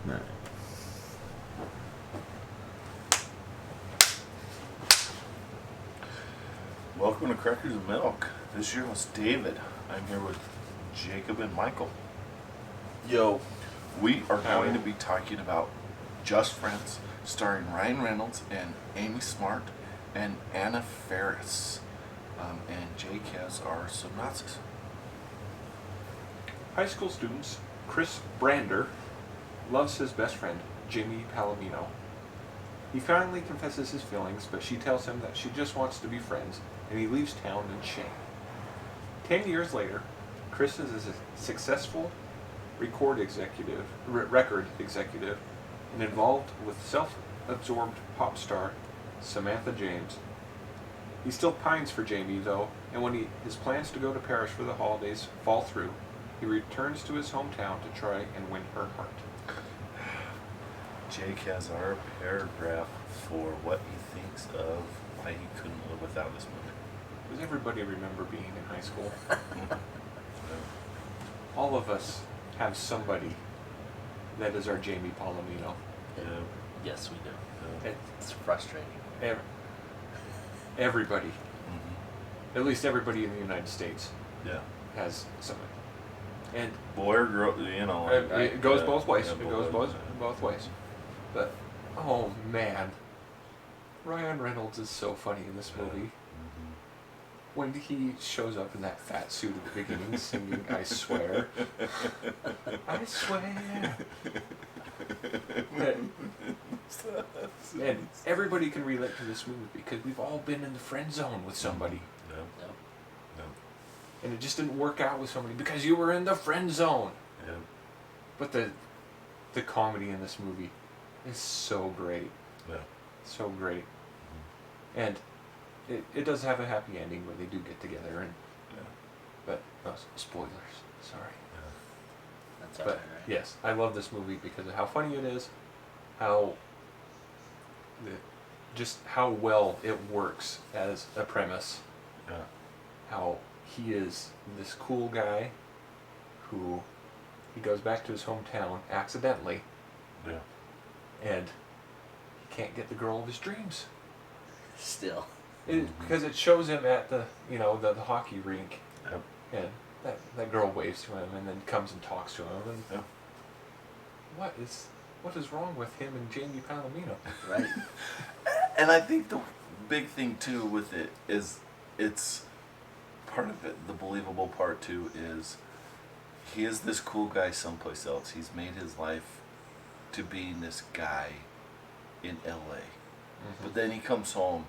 No. Welcome to Crackers and Milk. This is your host, David. I'm here with Jacob and Michael. Yo. We are going to be talking about Just Friends, starring Ryan Reynolds and Amy Smart and Anna Faris. And Jake has our synopsis. High school students, Chris Brander loves his best friend, Jamie Palamino. He finally confesses his feelings, but she tells him that she just wants to be friends, and he leaves town in shame. 10 years later, Chris is a successful record executive and involved with self-absorbed pop star Samantha James. He still pines for Jamie, though, and when his plans to go to Paris for the holidays fall through, he returns to his hometown to try and win her heart. Jake has our paragraph for what he thinks of why he couldn't live without this movie. Does everybody remember being in high school? All of us have somebody that is our Jamie Palamino. Yeah. Yes, we do. Yeah. It's frustrating. Everybody, Mm-hmm. at least everybody in the United States, Yeah. has somebody. And Boy or girl, you know. it goes yeah, both ways. yeah, It goes both ways. But, oh man, Ryan Reynolds is so funny in this movie. Mm-hmm. When he shows up in that fat suit at the beginning singing I Swear. I swear. And everybody can relate to this movie because we've all been in the friend zone with somebody. No. Yep. No. And it just didn't work out with somebody because you were in the friend zone. Yeah. But the comedy in this movie is so great. Yeah. So great. And it does have a happy ending when they do get together. And Yeah. But, spoilers. Sorry. That's But, alright, right? yes, I love this movie because of how funny it is, how just how well it works as a premise, Yeah. how he is this cool guy who he goes back to his hometown accidentally Yeah. and he can't get the girl of his dreams. Still. Because it shows him at the the hockey rink, Yep. and that girl waves to him and then comes and talks to him and Yeah. what is wrong with him and Jamie Palomino? Right? And I think the big thing too with it is it's part of it. The believable part too is he is this cool guy someplace else. He's made his life to being this guy in LA. But then he comes home,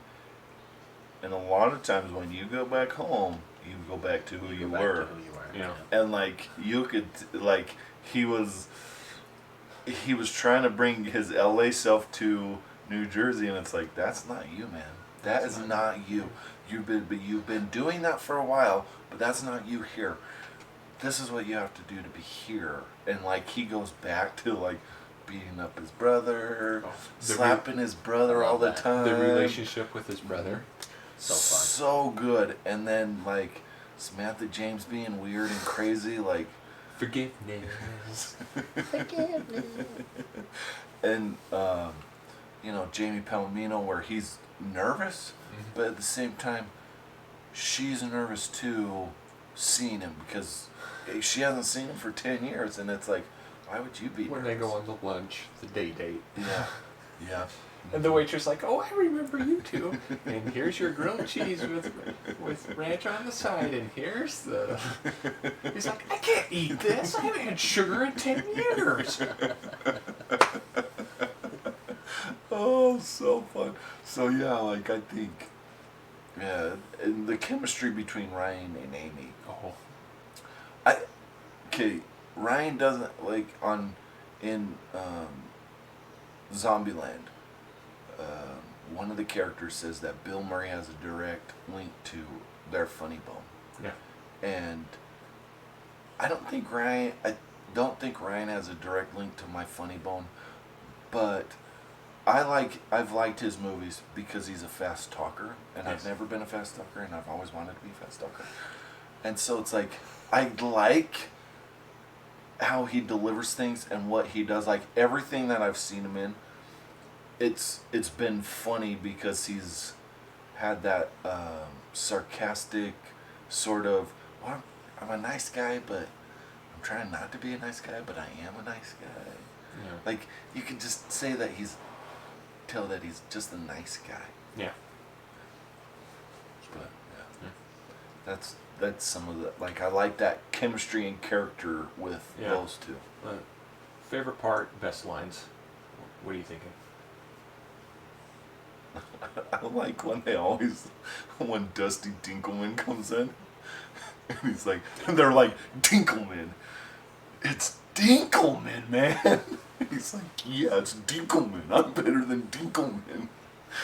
and a lot of times when you go back home, you go back to who you Go back were. to who you were. Yeah. And like you could like he was trying to bring his LA self to New Jersey, and it's like that's not you, man. That is not you. You've been doing that for a while, but that's not you here. This is what you have to do to be here. And like he goes back to like beating up his brother, slapping his brother all the that. time. The relationship with his brother. So fun. So good. And then like Samantha James being weird and crazy, like Forgiveness. and Jamie Palomino where he's nervous, but at the same time she's nervous too seeing him because she hasn't seen him for 10 years, and it's like, why would you be When nervous? they go on the lunch, the date. Yeah. And the waitress like, oh, I remember you two. And here's your grilled cheese with ranch on the side. And here's the... He's like, I can't eat this. I haven't had sugar in 10 years. Oh, so fun. So yeah, like I think, yeah, and the chemistry between Ryan and Amy. Oh. Ryan doesn't in Zombieland. One of the characters says that Bill Murray has a direct link to their funny bone. Yeah. And I don't think Ryan has a direct link to my funny bone, but I've liked his movies because he's a fast talker, and Yes. I've never been a fast talker, and I've always wanted to be a fast talker. And so it's like I like how he delivers things and what he does. Like everything that I've seen him in, it's been funny because he's had that sarcastic sort of, well, I'm a nice guy, but I'm trying not to be a nice guy, but I am a nice guy. Yeah. Like you can just say that tell that he's just a nice guy. Yeah. But that's some of the, like, I like that chemistry and character with those two. Favorite part, best lines. What are you thinking? I like when Dusty Dinkelman comes in, and he's like, and they're like, Dinkelman, it's Dinkelman, man. He's like, yeah, it's Dinkelman. I'm better than Dinkelman.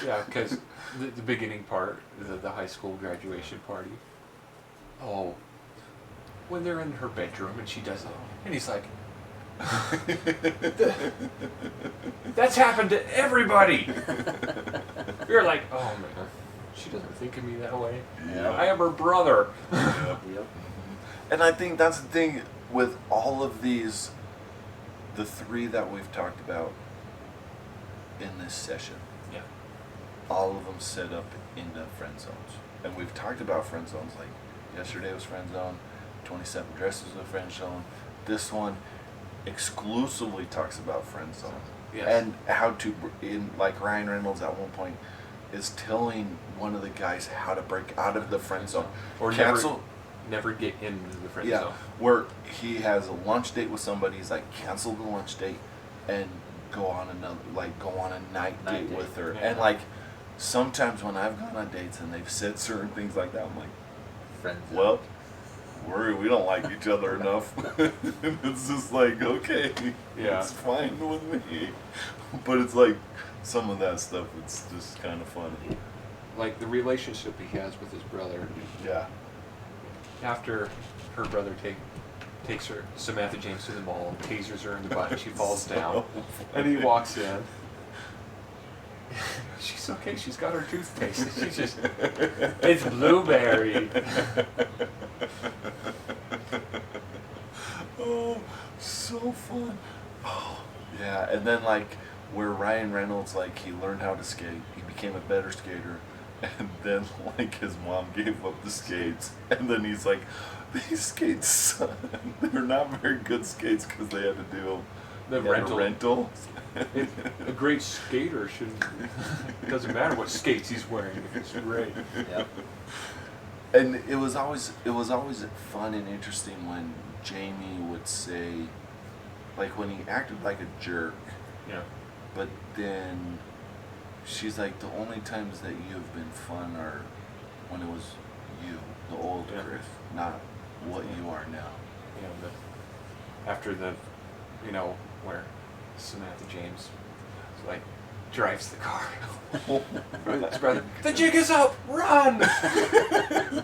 Yeah, because the beginning part, the high school graduation party. Oh, when they're in her bedroom and she does it, and he's like, that's happened to everybody. You're like, oh man, she doesn't think of me that way. Yeah. I am her brother. Yep. And I think that's the thing with all of these, the three that we've talked about in this session. Yeah. All of them set up into friend zones. And we've talked about friend zones, like yesterday was friend zone, 27 Dresses was a friend zone. This one exclusively talks about friend zone. Yes. And how to, like Ryan Reynolds at one point is telling one of the guys how to break out of the friend zone. Or never get into the friend zone. Where he has a lunch date with somebody, he's like, cancel the lunch date and go on a night date with her. Yeah. And like sometimes when I've gone on dates and they've said certain things like that, I'm like, Friends. well, we don't like each other enough. And it's just like, okay, it's fine with me. But it's like some of that stuff, it's just kind of funny. Like the relationship he has with his brother. Yeah. After her brother takes her, Samantha James, to the mall and tasers her in the butt and she falls down. And he walks in. She's okay, she's got her toothpaste. And she's just, it's blueberry. Oh, so fun. Oh, yeah, and then like where Ryan Reynolds, like, he learned how to skate, he became a better skater, and then like his mom gave up the skates, and then he's like, these skates, son, they're not very good skates because they had to do The rental. rental. A great skater shouldn't. It doesn't matter what skates he's wearing. It's great. Yep. And it was always fun and interesting when Jamie would say, like when he acted like a jerk, Yeah. but then she's like, the only times that you have been fun are when it was you, the old Chris, not what you are now. You know, after where Samantha James like drives the car. His brother, the jig is up, run!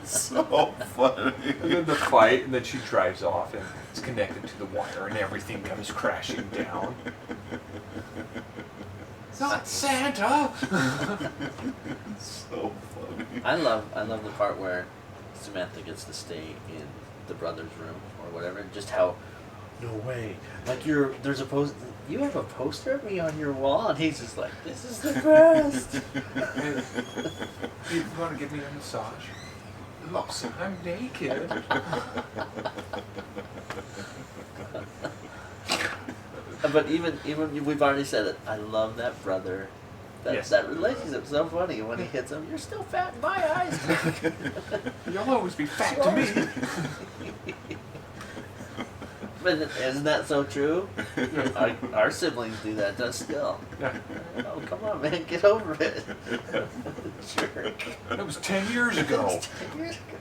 So funny. And then the fight, and then she drives off, and it's connected to the wire, and everything comes crashing down. It's not Santa! So funny. I love the part where Samantha gets to stay in the brother's room or whatever. Just how, no way, like you have a poster of me on your wall, and he's just like, this is the best. You want to give me a massage? Look, I'm naked. But even we've already said it. I love that brother. That relationship's so funny. When he hits him, you're still fat in my eyes. You'll always be fat to me. But isn't that so true? Our siblings do that to us still. Oh, come on, man, get over it. Jerk. That was 10 years ago. That was 10 years ago.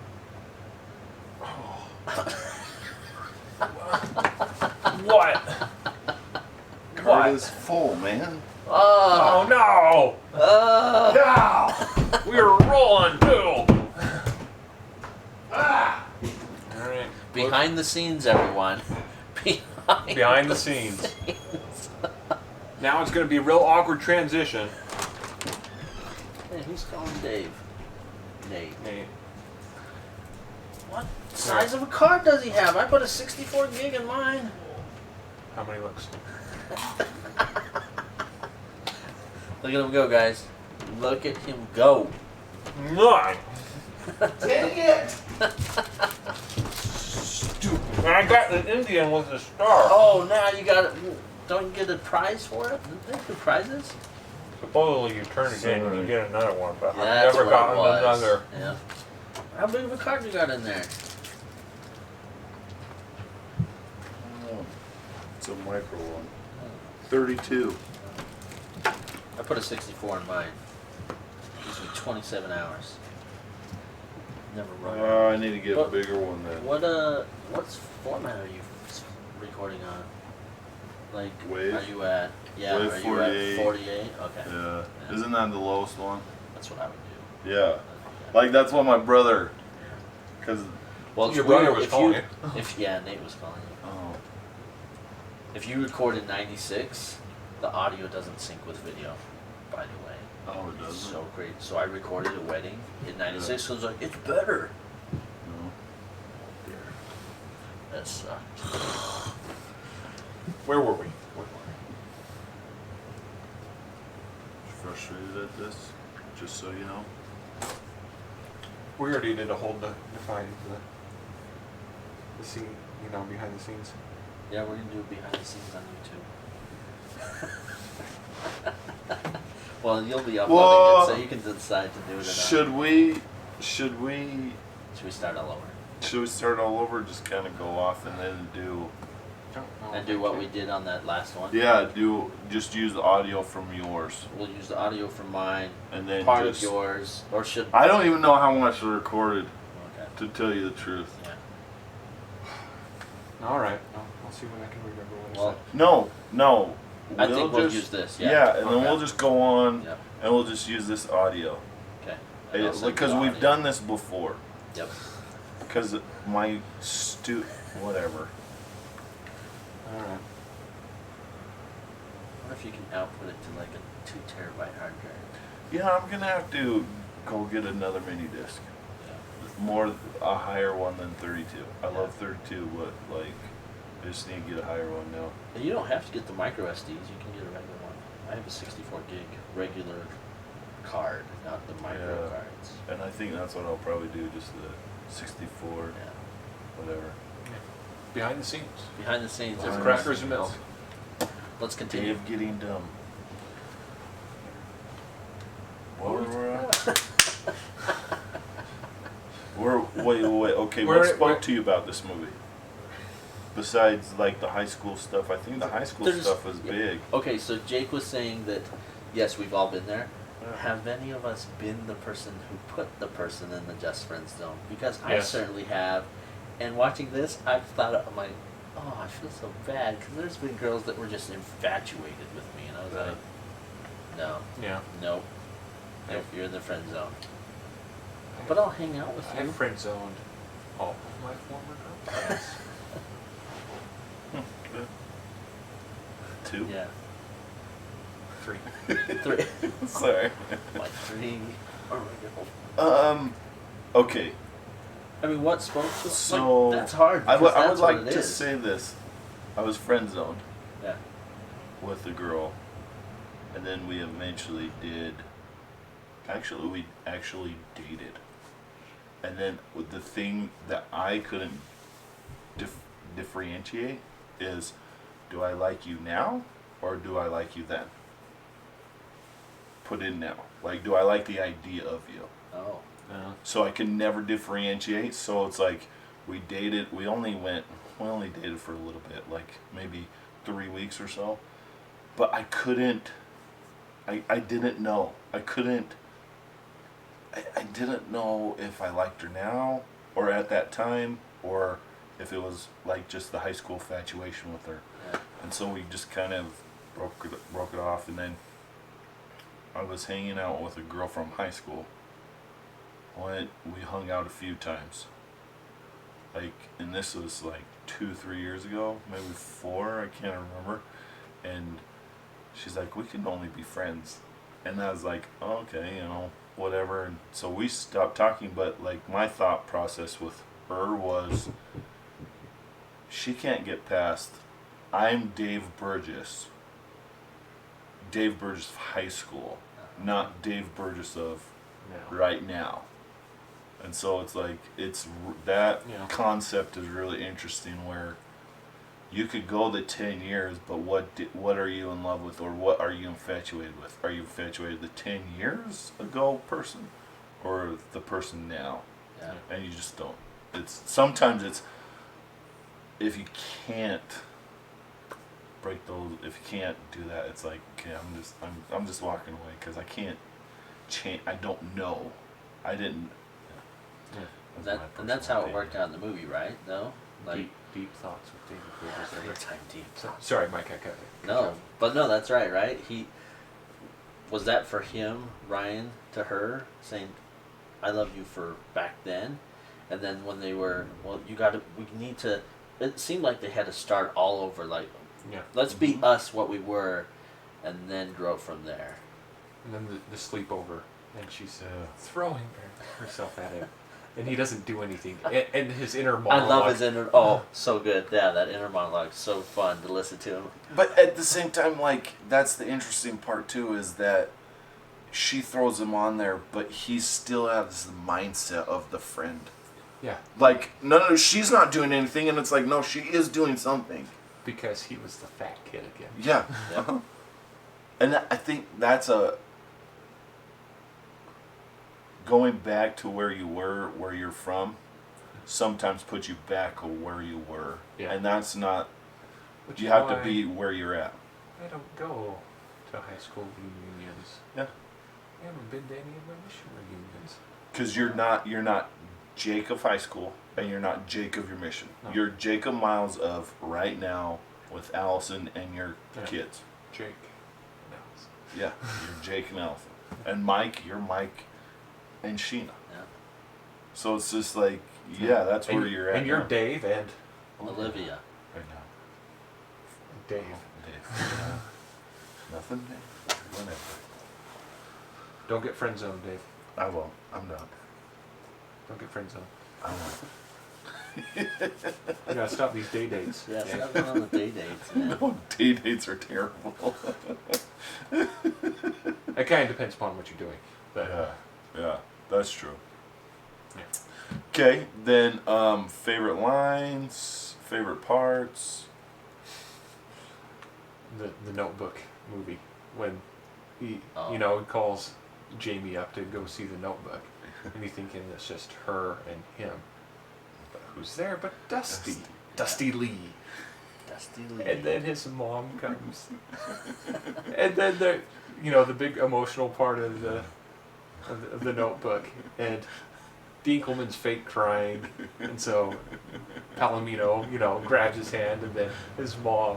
What? Card is full, man. Oh no! No! We were rolling too. Ah! All right. Behind the scenes, everyone. Behind the scenes. Now it's going to be a real awkward transition. Hey, who's calling Dave? Nate. What size of a card does he have? I put a 64 gig in mine. How many looks? Look at him go, guys. Look at him go. 9. Dang it! Stupid. I got the Indian with the star. Oh, now you got it. Don't you get a prize for it? Didn't they do prizes? Supposedly you turn it in and you get another one, but Yeah, I've that's never what it gotten was. another. Yeah. How big of a card you got in there? Oh, it's a micro one. 32. I put a 64 in mine. Gives me 27 hours. Never run. I need to get a bigger one then. What's format are you recording on? Like, Wave? are you at? Yeah, Wave are 48. you at 48? Okay. Yeah. Isn't that the lowest one? That's what I would do. Yeah. Like that's what my brother. Cause. Well, it's Your weird brother was if calling you, you. if yeah, Nate was calling you. Oh. If you record in 96, the audio doesn't sync with video. By the way. Oh, it It's doesn't. so great. So I recorded a wedding in '96. So I was like, it's better. No. That sucked. Where were we? Frustrated at this. Just so you know. We already did a whole define the scene, behind the scenes. Yeah, we're gonna do behind the scenes on YouTube. Well, you'll be uploading Well, it, so you can decide to do it or not. Should we Should we start all over? start all over? Just kind of go off and then do. And do what we did on that last one? Yeah, just use the audio from yours, We'll use the audio from mine, and then part just. of yours, or should... I don't even know how much I recorded, Okay, to tell you the truth. yeah. All right. I'll see what I can remember what Well, I said. No. I think we'll use this, yeah. Yeah, and then Okay. we'll just go on, Yep, and we'll just use this audio. okay. And I'll send you Because the we've audio. done this before. Yep. Because my whatever. All right. I wonder if you can output it to like a 2 terabyte hard drive. Yeah, I'm gonna have to go get another mini disc. Yeah. A higher one than 32. I love 32, but like, I just need to get a higher one now. And you don't have to get the micro SDs, you can get a regular one. I have a 64 gig regular card, not the micro Yeah. cards. And I think that's what I'll probably do, just the 64, Yeah. whatever. Behind the scenes. Behind the scenes, Behind With the crackers and milk. let's continue. Dave getting dumb. What were we at? Wait. Okay, what spoke to you about this movie? Besides, like, the high school stuff, I think the high school stuff was big. Okay, so Jake was saying that, yes, we've all been there. Yeah. Have any of us been the person who put the person in the just friends zone? Because I Yes. certainly have. And watching this, I've thought, I'm like, oh, I feel so bad. Because there's been girls that were just infatuated with me. And I was like, no, Yeah. nope. Nope, you're in the friend zone. But I'll hang out with I you. have friend zoned all of my former girlfriends. Good. 2? Yeah. 3. 3. Sorry. Like 3. Oh my God. Okay. I mean, what spoke to So like, that's hard. I because would that's what like it to is. say this. I was friend zoned Yeah. with a girl, and then we eventually did. Actually, we actually dated, and then with the thing that I couldn't differentiate is, do I like you now or do I like you then? Put in now. Like, do I like the idea of you? Oh. Yeah. So I can never differentiate. So it's like we dated. We only dated for a little bit, like maybe 3 weeks or so. But I couldn't. I didn't know. I couldn't. I didn't know if I liked her now or at that time, or if it was like just the high school infatuation with her. Yeah. And so we just kind of broke it off, and then I was hanging out with a girl from high school. We hung out a few times. Like, and this was like 2-3 years ago, maybe 4, I can't remember. And she's like, we can only be friends. And I was like, oh, okay, whatever. And so we stopped talking, but like my thought process with her was, she can't get past I'm Dave Burgess. Dave Burgess of high school, not Dave Burgess of right now. And so it's like, that concept is really interesting, where you could go the 10 years, but what are you in love with, or what are you infatuated with? Are you infatuated with the 10 years ago person, or the person now? Yeah. And you just don't. Sometimes if you can't break those, if you can't do that, it's like, okay, I'm just walking away, because I can't change. I don't know. I didn't. Yeah. That's how it worked out in the movie, right? No, like deep thoughts with David Burgess. every time deep thoughts. Sorry, Mike, I cut it. No, but no, that's right, right? Was that for him, Ryan, to her, saying, "I love you" for back then, and then when they were, well, we need to. It seemed like they had to start all over, like. Yeah. Let's be us, what we were, and then grow from there. And then the sleepover, and she's throwing herself at him, and he doesn't do anything. And his inner monologue. I love his inner. Oh, so good. Yeah, that inner monologue, so fun to listen to him. But at the same time, like, that's the interesting part too, is that she throws him on there, but he still has the mindset of the friend. Yeah. Like, no, she's not doing anything, and it's like, no, she is doing something. Because he was the fat kid again. Yeah. Yeah. And I think that's going back to where you were, where you're from, sometimes puts you back to where you were. Yeah. And that's not, Which you is have to why be where you're at. I don't go to high school reunions. Yeah. I haven't been to any of my mission reunions. Because you're not Jake of high school, and you're not Jake of your mission. No. You're Jacob Miles of right now with Allison and your kids. Jake. Yeah, you're Jake and Allison. And Mike, you're Mike and Sheena. Yeah. So it's just like, yeah, that's where you're at. And you're now. Dave and Olivia. Right now. Dave. Dave. Yeah. Nothing, Dave. Whatever. Don't get friend zoned, Dave. I won't. I'm done. Don't get friend zoned. I won't. You gotta stop these day dates. Yeah, stop going on the day dates, man. No, day dates are terrible. It kind of depends upon what you're doing. But Yeah, that's true. Yeah. Okay, then favorite lines, favorite parts. The Notebook movie, when he Oh. he calls Jamie up to go see the Notebook, and he's thinking it's just her and him. But who's there but Dusty? Dusty Lee. Dusty Lee. And then his mom comes. And then the big emotional part of the Notebook, and Dinkelman's fake crying, and so Palamino, grabs his hand, and then his mom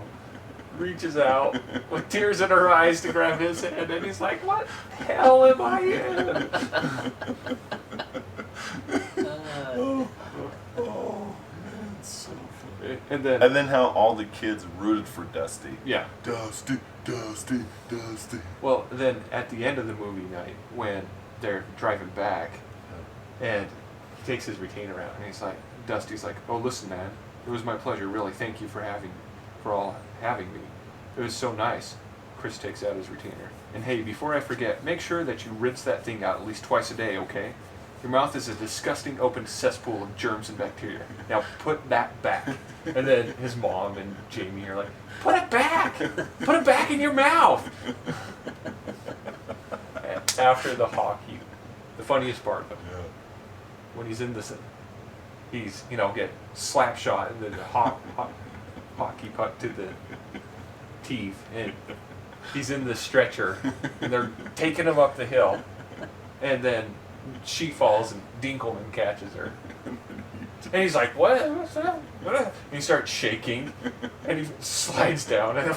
reaches out with tears in her eyes to grab his hand, and he's like, "What hell am I in?" It's so funny. And then And then how all the kids rooted for Dusty. yeah. Dusty, Dusty, Dusty. Well, then at the end of the movie night, when they're driving back, and he takes his retainer out, and he's like, Dusty's like, "Oh, listen, man, it was my pleasure. Really, thank you for having me. It was so nice." Chris takes out his retainer, and hey, before I forget, make sure that you rinse that thing out at least twice a day, okay? Your mouth is a disgusting open cesspool of germs and bacteria. Now put that back. And then his mom and Jamie are like, "Put it back! Put it back in your mouth!" And after the hockey, the funniest part, when he's in this, he's, get slap shot and then the hockey puck to the teeth, and he's in the stretcher, and they're taking him up the hill, and then she falls and Dinkelman catches her. And he's like, "What? What's that? What?" And he starts shaking, and he slides down, and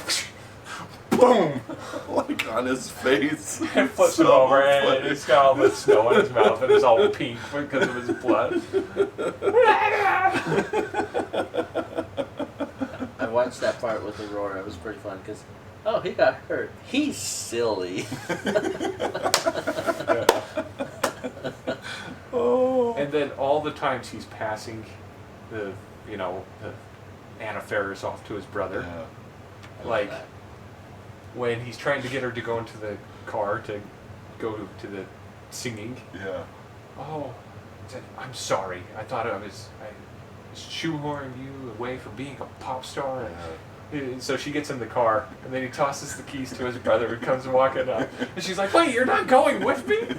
boom! Like on his face. And flips him over, and he's got all the snow in his mouth, and it's all pink because of his blood. I watched that part with Aurora. It was pretty fun because, oh, he got hurt. He's silly. Oh. And then all the times he's passing the Anna Faris off to his brother, Like, when he's trying to get her to go into the car to go to the singing. Yeah. Oh, said, I'm sorry. I thought I was shoehorning you away from being a pop star. And so she gets in the car, and then he tosses the keys to his brother, who comes walking up. And she's like, wait, you're not going with me?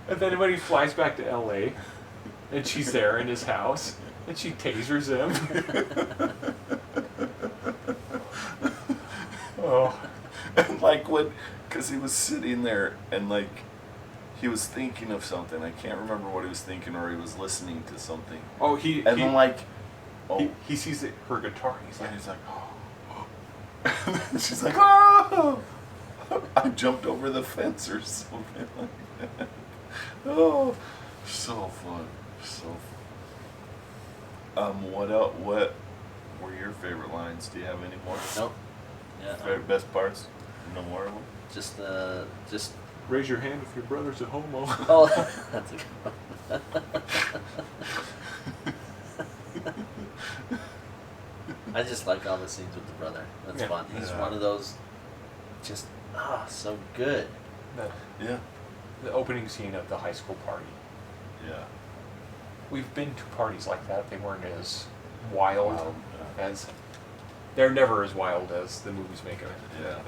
And then when he flies back to L.A., and she's there in his house, and she tasers him. Oh. And like because he was sitting there and like he was thinking of something. I can't remember what he was thinking, or he was listening to something. Oh, then like, he sees her guitar. And he's like, oh. And she's like, oh, I jumped over the fence or something like that. Oh, so fun, so fun. What else? What were your favorite lines? Do you have any more? Nope. Yeah. Favorite best parts? No more of them. Just. Raise your hand if your brother's a homo. Oh, that's a good one. I just like all the scenes with the brother. That's fun. He's one of those, just so good. The opening scene of the high school party. Yeah. We've been to parties like that. They weren't as wild as. They're never as wild as the movies make them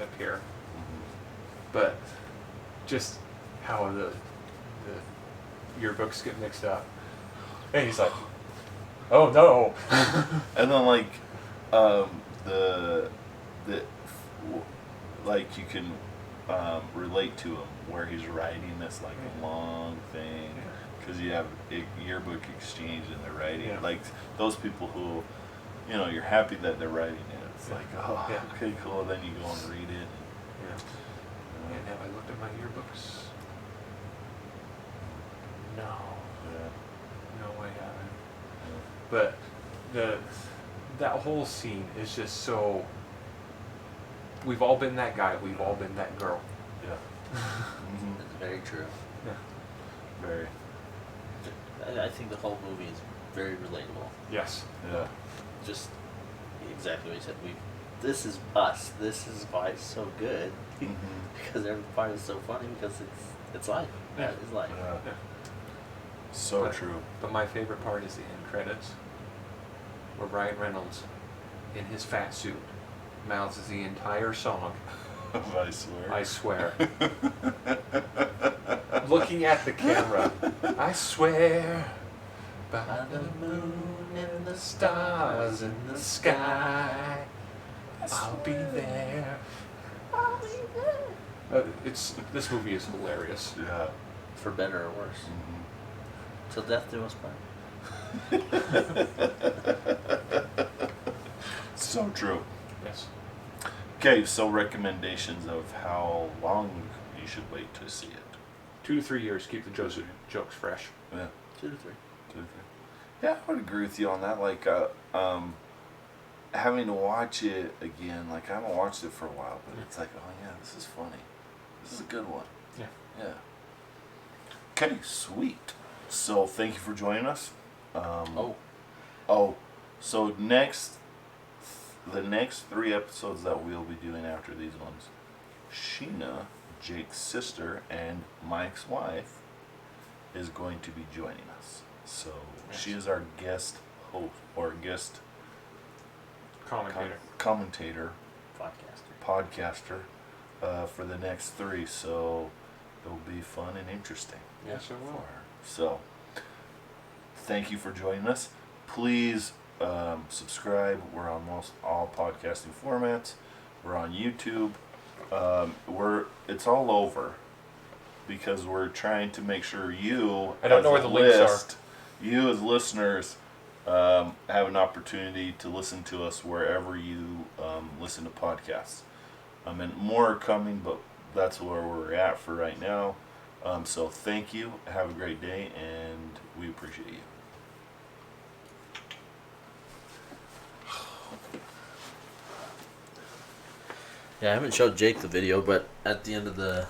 appear. Mm-hmm. But just how the yearbooks get mixed up. And he's like, oh no. And then like the like you can relate to him where he's writing this like long thing, because you have a yearbook exchange and they're writing like those people who, you know, you're happy that they're writing it. It's like, okay, cool. Then you go and read it. And have I looked at my yearbooks? No. Yeah. No, I haven't. But that whole scene is just so. We've all been that guy. We've all been that girl. Yeah. It's very true. Yeah. Very. I think the whole movie is very relatable. Yes. Yeah. Just exactly what you said. This is us. This is why it's so good. Because every part is so funny, because it's life. Yeah. It's life. Yeah. So true. But my favorite part is the end credits, where Ryan Reynolds, in his fat suit, mouths the entire song. I swear. I swear. Looking at the camera. I swear. By the moon and the stars in the sky, I'll be there. I'll be there. This movie is hilarious. Yeah. For better or worse. Mm-hmm. Till death do us part. So true. Yes. Okay, so recommendations of how long you should wait to see it. 2 to 3 years, keep the jokes fresh. Yeah. 2 to 3. Yeah, I would agree with you on that. Like, having to watch it again, like, I haven't watched it for a while, but it's like, oh yeah, this is funny. This is a good one. Yeah. Yeah. Okay, sweet. So, thank you for joining us. So the next 3 episodes that we'll be doing after these ones, Sheena, Jake's sister, and Mike's wife is going to be joining us. So she is our guest host or guest commentator, podcaster for the next 3. So it'll be fun and interesting. Yes, it will. So thank you for joining us. Please subscribe. We're on most all podcasting formats. We're on YouTube. It's all over, because we're trying to make sure you, I don't know where the links are. You as listeners have an opportunity to listen to us wherever you listen to podcasts. And more are coming, but that's where we're at for right now. So thank you. Have a great day, and we appreciate you. Yeah, I haven't showed Jake the video, but at the end of the